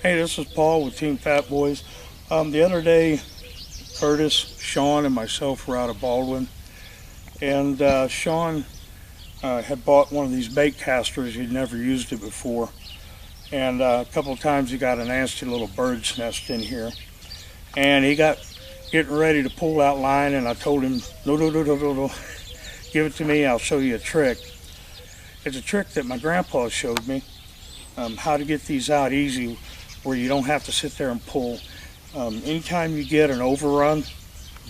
Hey, this is Paul with Team Fat Boyz. The other day, Curtis, Sean, and myself were out of Baldwin, and Sean had bought one of these bait casters. He'd never used it before, and a couple of times he got a nasty little bird's nest in here, and he got getting ready to pull that line, and I told him, no, give it to me, I'll show you a trick. It's a trick that my grandpa showed me, how to get these out easy where you don't have to sit there and pull. Anytime you get an overrun,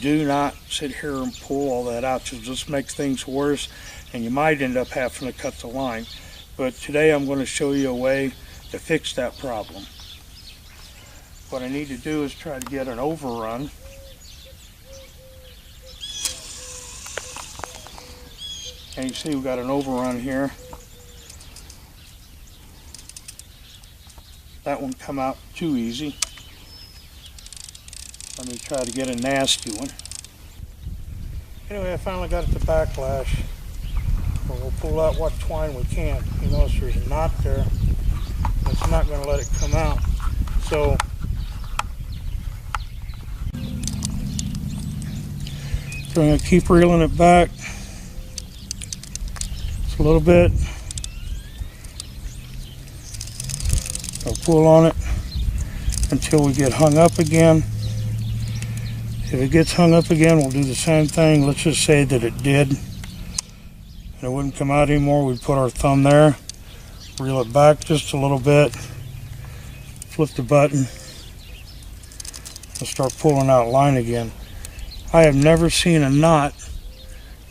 do not sit here and pull all that out. It'll just make things worse, and you might end up having to cut the line. But today I'm going to show you a way to fix that problem. What I need to do is try to get an overrun. And you see we've got an overrun here. That one come out too easy. Let me try to get a nasty one. Anyway, I finally got it to backlash. We'll pull out what twine we can. You notice there's a knot there. It's not going to let it come out. So I'm going to keep reeling it back just a little bit. I'll pull on it until we get hung up again. If it gets hung up again, we'll do the same thing. Let's just say that it did, and it wouldn't come out anymore. We'd put our thumb there, reel it back just a little bit, flip the button, and start pulling out line again. I have never seen a knot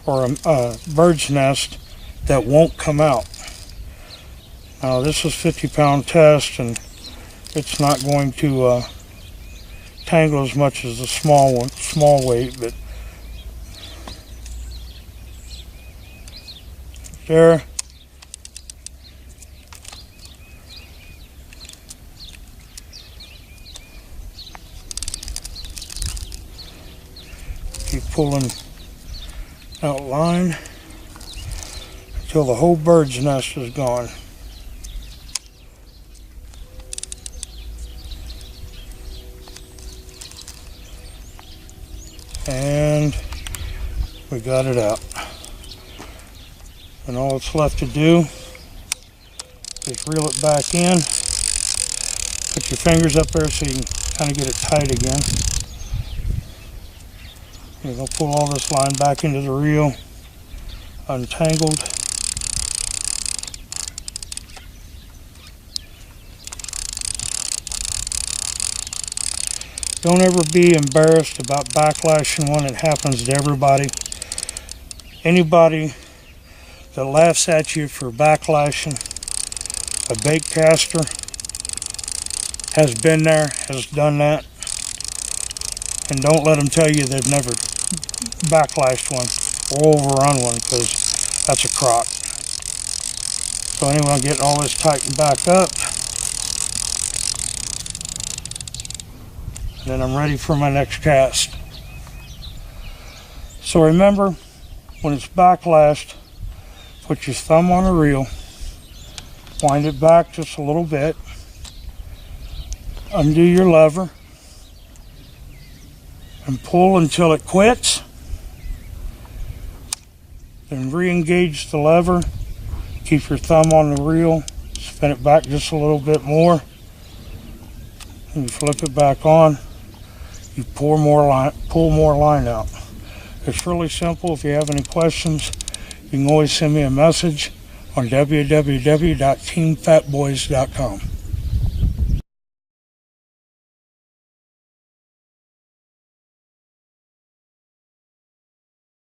or a bird's nest that won't come out. Now this is a 50-pound test, and it's not going to tangle as much as the small one, small weight, but there. Keep pulling out line until the whole bird's nest is gone. And we got it out. And all it's left to do is reel it back in. Put your fingers up there so you can kind of get it tight again. You're going to pull all this line back into the reel, untangled. Don't ever be embarrassed about backlashing one. It happens to everybody. Anybody that laughs at you for backlashing a bait caster has been there, has done that. And don't let them tell you they've never backlashed one or overrun one, because that's a crock. So anyway, I'm getting all this tightened back up. Then I'm ready for my next cast. So remember, when it's backlashed, put your thumb on the reel, wind it back just a little bit, undo your lever, and pull until it quits. Then re-engage the lever, keep your thumb on the reel, spin it back just a little bit more, and you flip it back on. You pull more line out. It's really simple. If you have any questions, you can always send me a message on www.teamfatboyz.com.